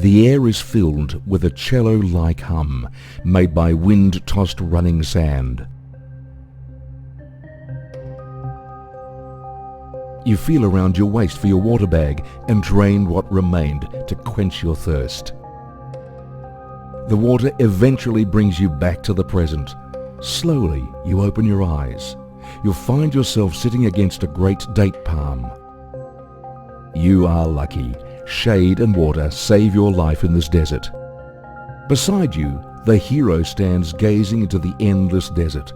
The air is filled with a cello-like hum made by wind-tossed running sand. You feel around your waist for your water bag and drain what remained to quench your thirst. The water eventually brings you back to the present. Slowly, you open your eyes. You'll find yourself sitting against a great date palm. You are lucky. Shade and water save your life in this desert. Beside you, the hero stands gazing into the endless desert.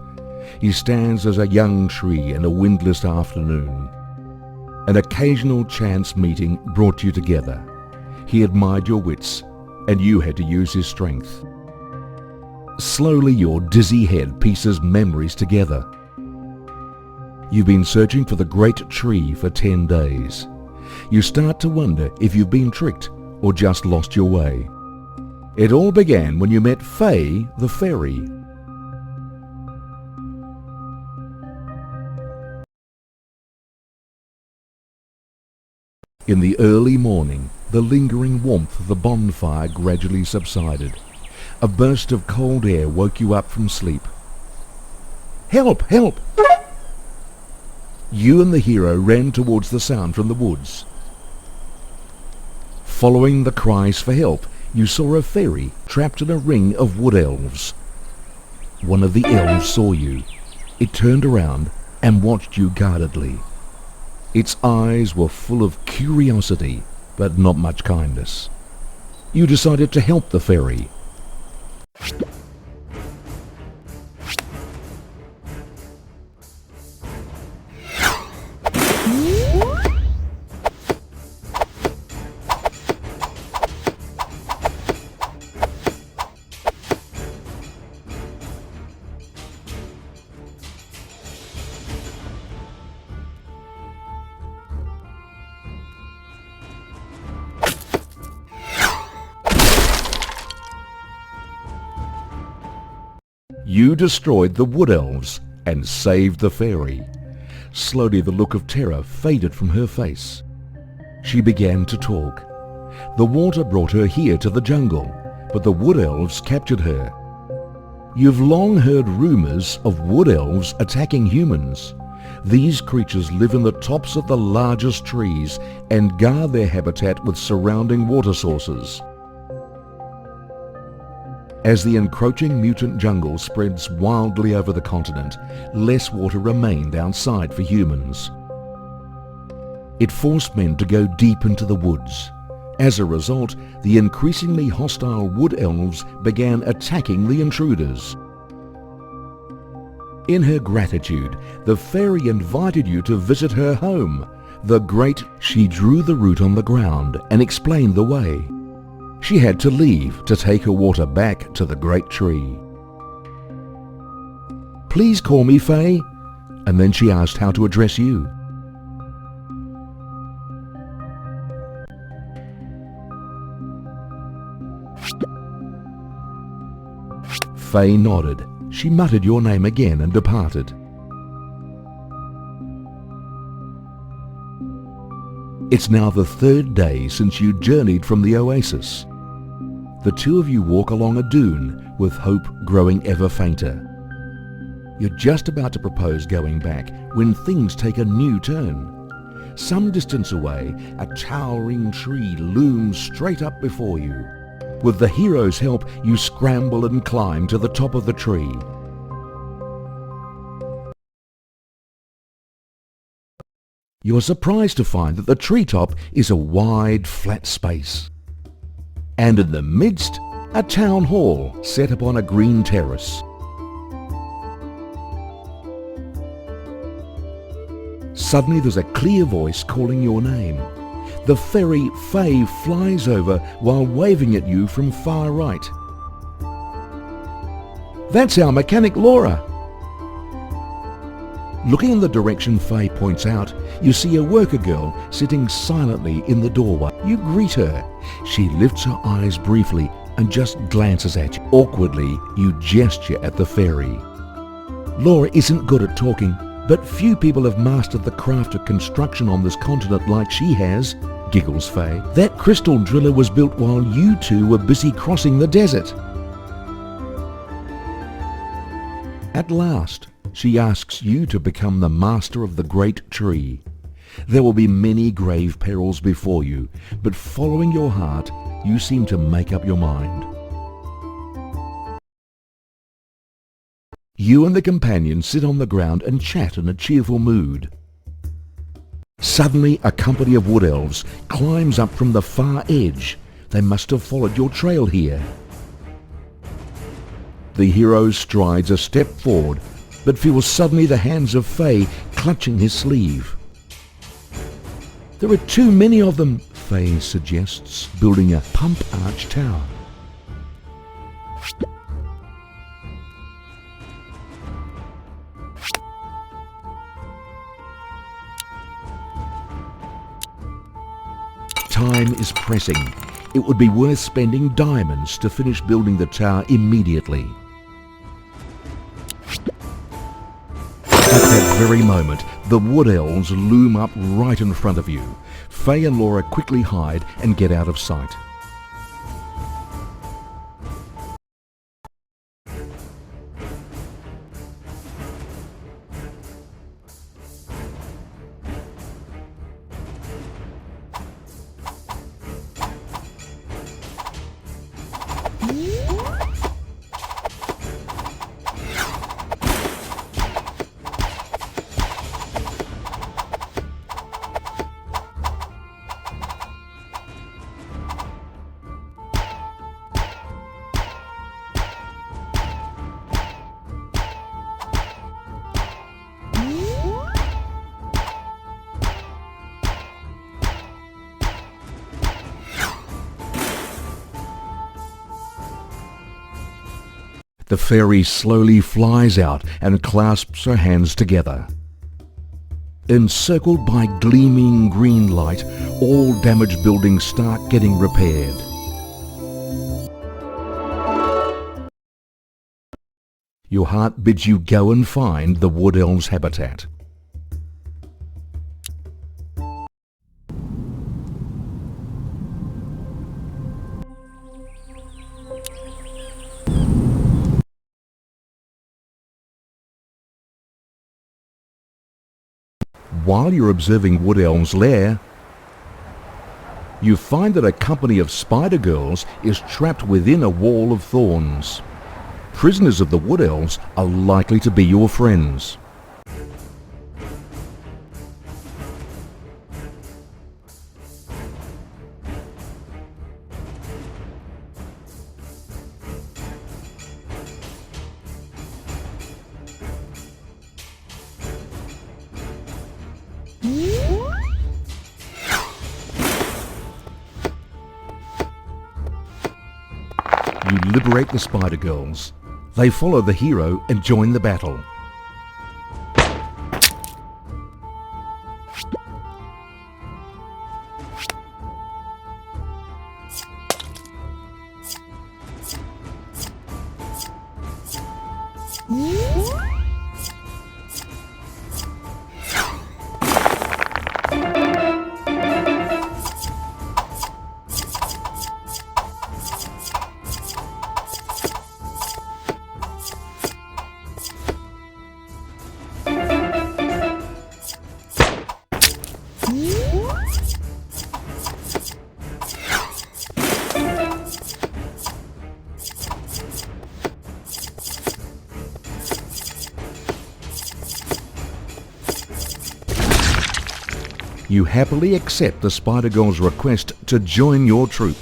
He stands as a young tree in a windless afternoon. An occasional chance meeting brought you together. He admired your wits, and you had to use his strength. Slowly, your dizzy head pieces memories together. You've been searching for the great tree for 10 days. You start to wonder if you've been tricked or just lost your way. It all began when you met Faye the fairy. In the early morning, the lingering warmth of the bonfire gradually subsided. A burst of cold air woke you up from sleep. Help! Help! You and the hero ran towards the sound from the woods. Following the cries for help, you saw a fairy trapped in a ring of wood elves. One of the elves saw you. It turned around and watched you guardedly. Its eyes were full of curiosity, but not much kindness. You decided to help the fairy. You destroyed the wood elves and saved the fairy. Slowly the look of terror faded from her face. She began to talk. The water brought her here to the jungle, but the wood elves captured her. You've long heard rumors of wood elves attacking humans. These creatures live in the tops of the largest trees and guard their habitat with surrounding water sources. As the encroaching mutant jungle spreads wildly over the continent, less water remained outside for humans. It forced men to go deep into the woods. As a result, the increasingly hostile wood elves began attacking the intruders. In her gratitude, the fairy invited you to visit her home. She drew the route on the ground and explained the way. She had to leave to take her water back to the great tree. Please call me Faye. And then she asked how to address you. Faye nodded. She muttered your name again and departed. It's now the 3rd day since you journeyed from the oasis. The two of you walk along a dune with hope growing ever fainter. You're just about to propose going back when things take a new turn. Some distance away, a towering tree looms straight up before you. With the hero's help, you scramble and climb to the top of the tree. You're surprised to find that the treetop is a wide, flat space. And in the midst, a town hall set upon a green terrace. Suddenly there's a clear voice calling your name. The fairy Faye flies over while waving at you from far right. That's our mechanic Laura. Looking in the direction Faye points out, you see a worker girl sitting silently in the doorway. You greet her. She lifts her eyes briefly and just glances at you. Awkwardly, you gesture at the fairy. Laura isn't good at talking, but few people have mastered the craft of construction on this continent like she has. giggles Faye. That crystal driller was built while you two were busy crossing the desert. At last, she asks you to become the master of the great tree. There will be many grave perils before you, but following your heart, you seem to make up your mind. You and the companion sit on the ground and chat in a cheerful mood. Suddenly, a company of wood elves climbs up from the far edge. They must have followed your trail here. The hero strides a step forward, but feels suddenly the hands of Faye clutching his sleeve. There are too many of them, Faye suggests, building a pump arch tower. Time is pressing. It would be worth spending diamonds to finish building the tower immediately. At that very moment, the wood elves loom up right in front of you. Faye and Laura quickly hide and get out of sight. The fairy slowly flies out and clasps her hands together. Encircled by gleaming green light, all damaged buildings start getting repaired. Your heart bids you go and find the wood elves' habitat. While you're observing Wood Elm's lair, you find that a company of spider girls is trapped within a wall of thorns. Prisoners of the Wood Elves are likely to be your friends. You liberate the Spider Girls. They follow the hero and join the battle. You happily accept the Spider Girl's request to join your troop.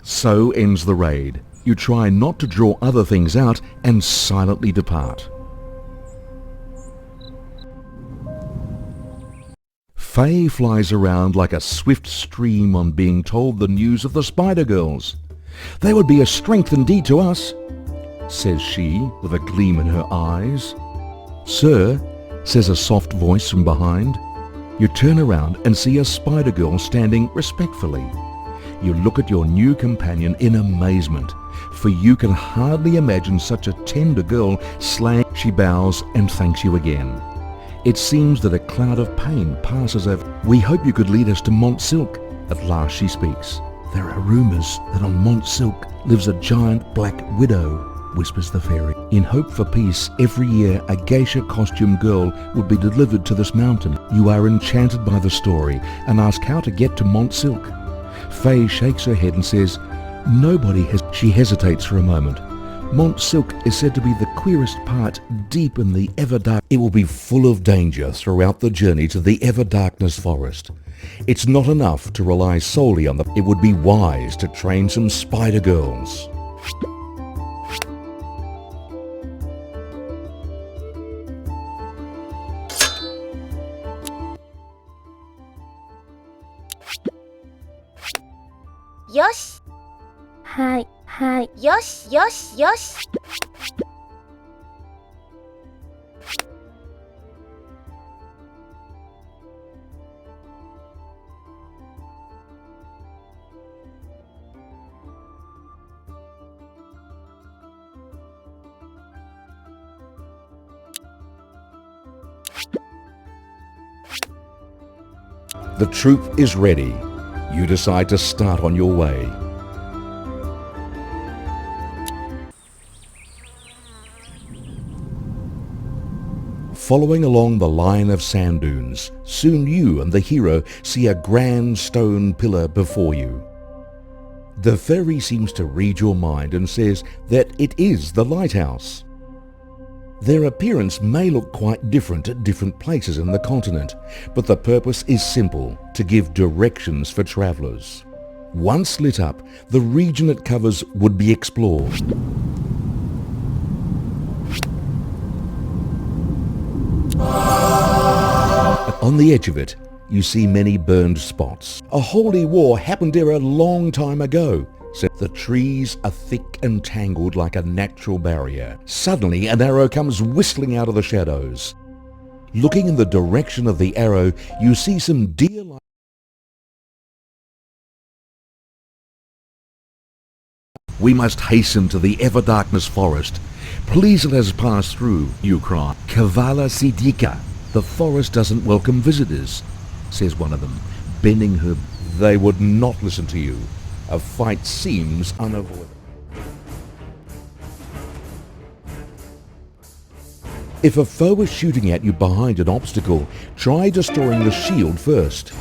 So ends the raid. You try not to draw other things out and silently depart. Faye flies around like a swift stream on being told the news of the Spider Girls. "They would be a strength indeed to us," says she with a gleam in her eyes. "Sir," says a soft voice from behind. You turn around and see a spider girl standing respectfully. You look at your new companion in amazement, for you can hardly imagine such a tender girl slaying. She bows and thanks you again. It seems that a cloud of pain passes over. "We hope you could lead us to Mont Silk." At last she speaks. "There are rumours that on Mont Silk lives a giant black widow," whispers the fairy. "In hope for peace, every year a geisha costume girl would be delivered to this mountain. You are enchanted by the story and ask how to get to Mont Silk." Faye shakes her head and says, "Nobody has..." She hesitates for a moment. "Mont Silk is said to be the queerest part, deep in the ever-dark. It will be full of danger throughout the journey to the ever-darkness forest. It's not enough to rely solely on the... It would be wise to train some spider girls." Yosh. Hai. Yosh, yosh, yosh. The troop is ready. You decide to start on your way. Following along the line of sand dunes, soon you and the hero see a grand stone pillar before you. The fairy seems to read your mind and says that it is the lighthouse. Their appearance may look quite different at different places in the continent, but the purpose is simple: to give directions for travellers. Once lit up, the region it covers would be explored. On the edge of it, you see many burned spots. "A holy war happened here a long time ago." The trees are thick and tangled like a natural barrier. Suddenly, an arrow comes whistling out of the shadows. Looking in the direction of the arrow, you see some deer-like... "We must hasten to the ever-darkness forest. Please let us pass through," you cry. "Kavala Sidika. The forest doesn't welcome visitors," says one of them, bending her. They would not listen to you. A fight seems unavoidable. If a foe is shooting at you behind an obstacle, try destroying the shield first.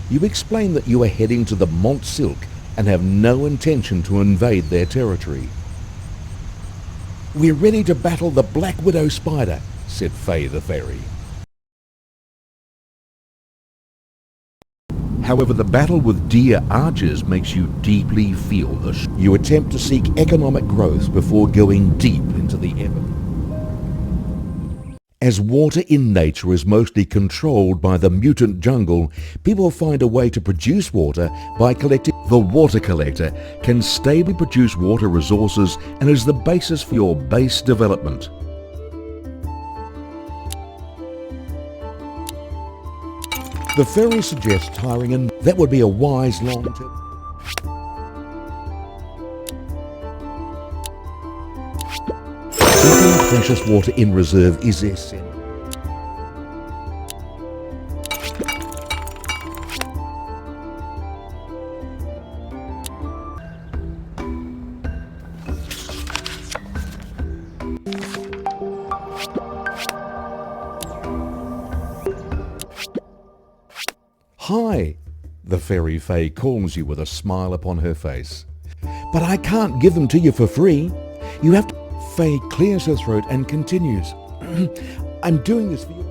You explain that you are heading to the Mont Silk and have no intention to invade their territory. "We're ready to battle the Black Widow Spider," said Faye the fairy. However, the battle with deer archers makes you deeply feel her. You attempt to seek economic growth before going deep into the ever. As water in nature is mostly controlled by the mutant jungle, people find a way to produce water by collecting. The water collector can stably produce water resources and is the basis for your base development. The fairy suggests hiring and that would be a wise long-term. Keeping precious water in reserve is essential. "Hi, The fairy Fae calls you with a smile upon her face. But I can't give them to you for free. You have to... Fae clears her throat and continues. I'm doing this for you.